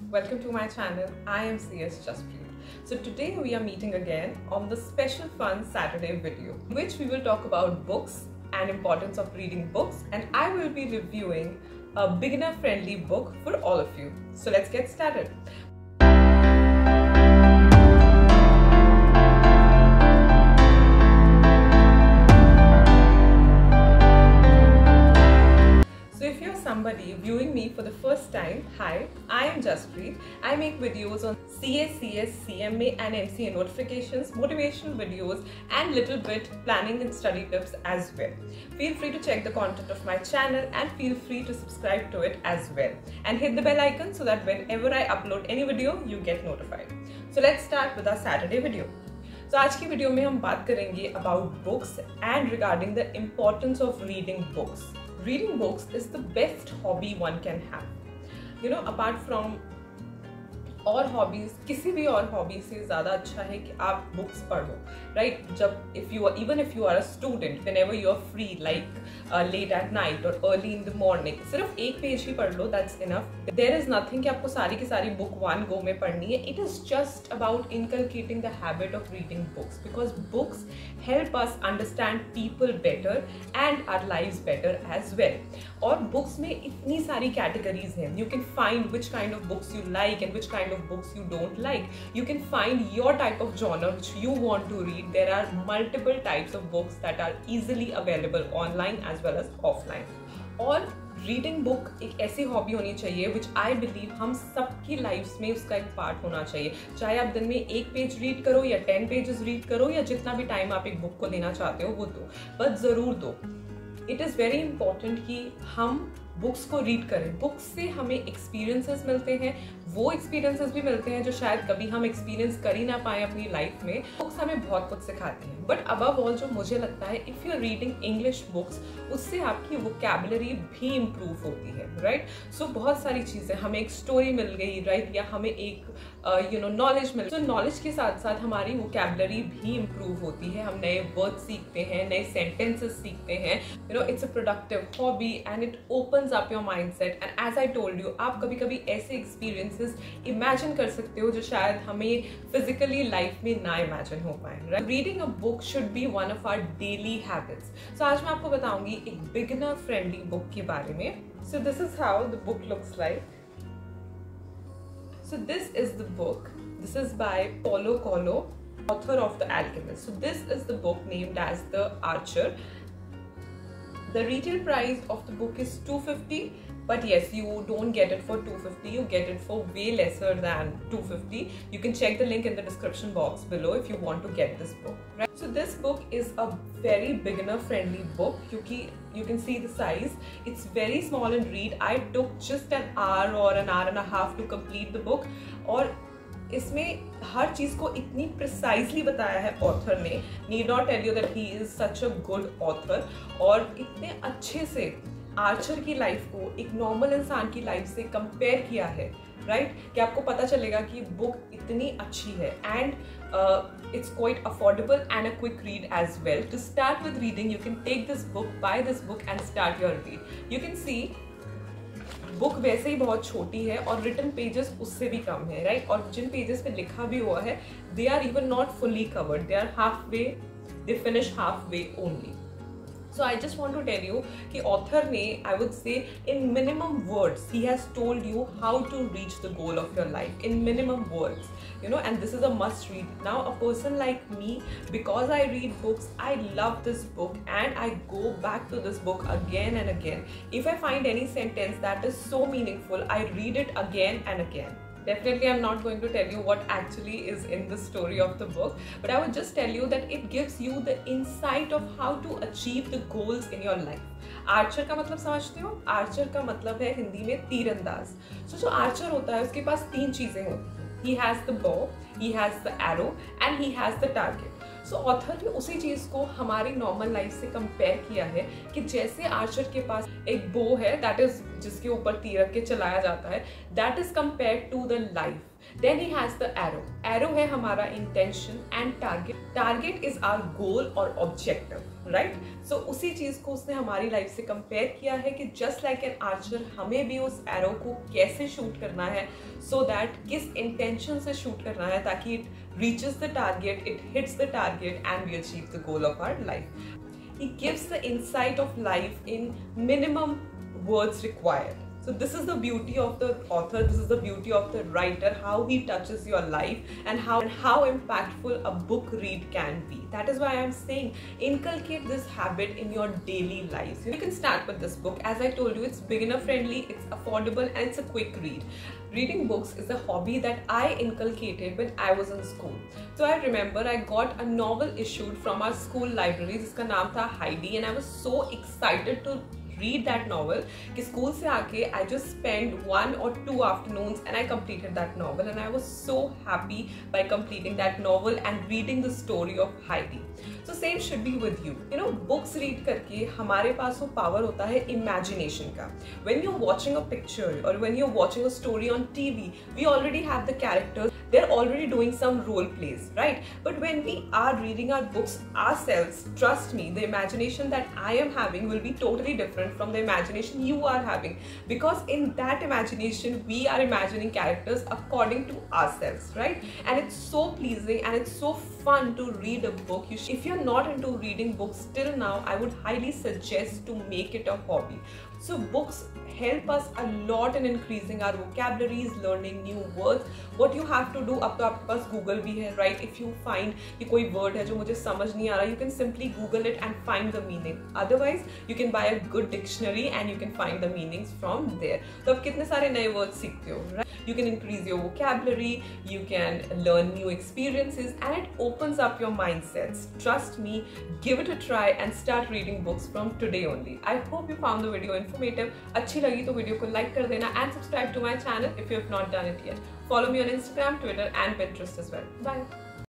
welcome to my channel. I am CS Jaspreet. So today we are meeting again on the special fun Saturday video in which we will talk about books and importance of reading books, and I will be reviewing a beginner friendly book for all of you. So let's get started. Somebody viewing me for the first time, hi, I am Jaspreet. I make videos on CACS, CMA and MCA notifications, motivational videos and little bit planning and study tips as well. Feel free to check the content of my channel and feel free to subscribe to it as well. And hit the bell icon so that whenever I upload any video, you get notified. So let's start with our Saturday video. So आज की video में हम बात करेंगे about books and regarding the importance of reading books. Reading books is the best hobby one can have. You know, apart from और hobbies, किसी भी और हॉबी से ज़्यादा अच्छा है कि आप बुक्स पढ़ो, राइट? जब even if you are a student, whenever you are free, like late at night or early in the morning, सिर्फ एक पेज ही पढ़ लो, that's enough. There is nothing कि आपको सारी की सारी बुक वन गो में पढ़नी है. It is just about inculcating the habit of reading books, because books help us understand people better and our lives better as well. और books में इतनी सारी कैटेगरीज हैं. You can find which kind of books you like and which kind of books you don't like. You can find your type of genre which you want to read. There are multiple types of books that are easily available online as well as offline. और reading book एक ऐसी hobby होनी चाहिए विच I believe हम सबकी life में उसका एक पार्ट होना चाहिए. चाहे आप दिन में एक पेज रीड करो या 10 पेजेस रीड करो या जितना भी टाइम आप एक बुक को देना चाहते हो वो दो, बट ज़रूर दो. इट इज़ वेरी इंपॉर्टेंट कि हम बुक्स को रीड करें. बुक्स से हमें एक्सपीरियंसेस मिलते हैं, वो एक्सपीरियंसेस भी मिलते हैं जो शायद कभी हम एक्सपीरियंस कर ही ना पाए अपनी लाइफ में. बुक्स हमें बहुत कुछ सिखाती हैं, बट अबव ऑल जो मुझे लगता है, if you are reading English books, उससे आपकी वोकैबुलरी भी इम्प्रूव होती है, राइट? सो बहुत सारी चीज़ें, हमें एक स्टोरी मिल गई, राइट, या हमें एक नॉलेज मिल गई. तो नॉलेज के साथ साथ हमारी वोकैबुलरी भी इम्प्रूव होती है. हम नए वर्ड सीखते हैं, नए सेंटेंसेस सीखते हैं. It's a productive hobby and it opens up your mindset. And as I told you, आप कभी कभी ऐसे experiences imagine कर सकते हो जो शायद हमें physically life में ना imagine हो पाए, right? Reading a book should be one of our daily habits. So आज मैं आपको बताऊंगी एक beginner friendly book के बारे में. So this is how the book looks like. So this is the book. This is by Paulo Coelho, author of The Alchemist. So this is the book named as The Archer. The retail price of the book is $250, but yes, you don't get it for $250. You get it for way lesser than $250. You can check the link in the description box below if you want to get this book. Right? So this book is a very beginner-friendly book. You can see the size. It's very small in read. I took just an hour or an hour and a half to complete the book. और इसमें हर चीज़ को इतनी precisely बताया है author ने. Need not tell you that he is such a good author. और इतने अच्छे से आर्चर की लाइफ को एक नॉर्मल इंसान की लाइफ से कंपेयर किया है, राइट? कि आपको पता चलेगा कि बुक इतनी अच्छी है. And it's quite affordable and a quick read as well. To start with reading, you can take this book, buy this book and start your read. You can see book वैसे ही बहुत छोटी है और written pages उससे भी कम है, right? और जिन pages पे लिखा भी हुआ है, they are even not fully covered, they are half way, they finish half way only. So I just want to tell you कि author ने, I would say, in minimum words, he has told you how to reach the goal of your life in minimum words, and this is a must read. Now a person like me, because I read books, I love this book and I go back to this book again and again. If I find any sentence that is so meaningful, I read it again and again. Definitely I'm not going to tell you what actually is in the story of the book, but I would just tell you that it gives you the insight of how to achieve the goals in your life. Archer का मतलब समझते हो? Archer का मतलब है हिंदी में तीरंदाज. So जो आर्चर होता है उसके पास 3 चीज़ें होती हैं. He has the bow, he has the arrow and he has the target. So author ने उसी चीज़ को हमारी नॉर्मल लाइफ से कंपेयर किया है कि जैसे आर्चर के पास एक बो है, दैट इज जिसके ऊपर तीर रख के चलाया जाता है, that is compare to the life. Then he has the arrow. Arrow है हमारा intention and target is our goal और ऑब्जेक्टिव, राइट? सो उसी चीज को उसने हमारी लाइफ से कंपेयर किया है कि जस्ट लाइक एन आर्चर हमें भी उस एरो को कैसे शूट करना है, सो दैट किस इंटेंशन से शूट करना है ताकि it reaches the target, it hits the target and we achieve the goal of our life. He gives the insight of life in minimum words required. So this is the beauty of the author, this is the beauty of the writer, how he touches your life and how impactful a book read can be. That is why I am saying inculcate this habit in your daily lives. You can start with this book. As I told you, it's beginner friendly, it's affordable and it's a quick read. Reading books is a hobby that I inculcated when I was in school. So I remember I got a novel issued from our school library. जिसका नाम था Heidi and I was so excited to read that novel कि school से आके I just spent 1 or 2 afternoons and I completed that novel and I was so happy by completing that novel and reading the story of Heidi. So same should be with you. You know, books read करके हमारे पास वो power होता है imagination का. When you're watching a picture or when you're watching a story on TV, we already have the characters. They're already doing some role plays, right? But when we are reading our books ourselves, trust me, the imagination that I am having will be totally different from the imagination you are having, because in that imagination we are imagining characters according to ourselves, right? And it's so pleasing and it's so fun to read a book. If you're not into reading books till now, I would highly suggest to make it a hobby. So books help us a lot in increasing our vocabularies, learning new words. What you have to do, अब तो आपके पास Google भी है, right? If you find कि कोई word है जो मुझे समझ नहीं आ रहा, you can simply Google it and find the meaning. Otherwise, you can buy a good dictionary and you can find the meanings from there. तो अब कितने सारे नए words सीखते हो, right? You can increase your vocabulary, you can learn new experiences, and it opens up your mindsets. Trust me, give it a try and start reading books from today only. I hope you found the video informative. अच्छी लगी तो video को like कर देना and subscribe to my channel if you have not done it yet. Follow me on Instagram, Twitter and Pinterest as well. Bye.